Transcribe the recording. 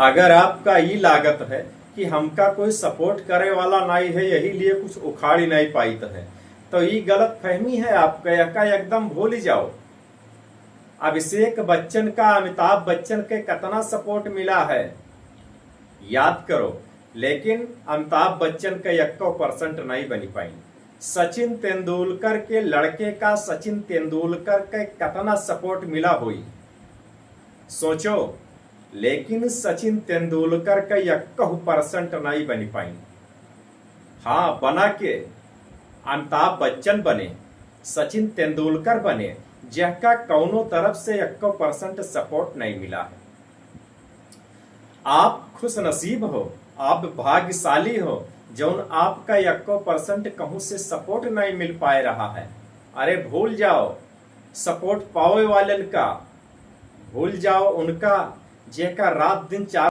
अगर आपका ई लागत है कि हमका कोई सपोर्ट करे वाला नहीं है, यही लिए कुछ उखाड़ ही नहीं पाइत है, तो ये गलत फहमी है आपका, यका एकदम भूल ही जाओ। अभिषेक बच्चन का अमिताभ बच्चन के कितना सपोर्ट मिला है याद करो, लेकिन अमिताभ बच्चन के 1% नहीं बनी पाई। सचिन तेंदुलकर के लड़के का सचिन तेंदुलकर के कितना सपोर्ट मिला हुई सोचो, लेकिन सचिन तेंदुलकर का 1% नहीं बनी पाई। हाँ, बना के अमिताभ बच्चन बने, सचिन तेंदुलकर बने, जिसका कौनों तरफ से 1% सपोर्ट नहीं मिला है। आप खुश नसीब हो, आप भाग्यशाली हो, जौन आपका 1% कहूं से सपोर्ट नहीं मिल पाए रहा है। अरे भूल जाओ सपोर्ट पावे वालन का, भूल जाओ उनका जेका रात दिन 4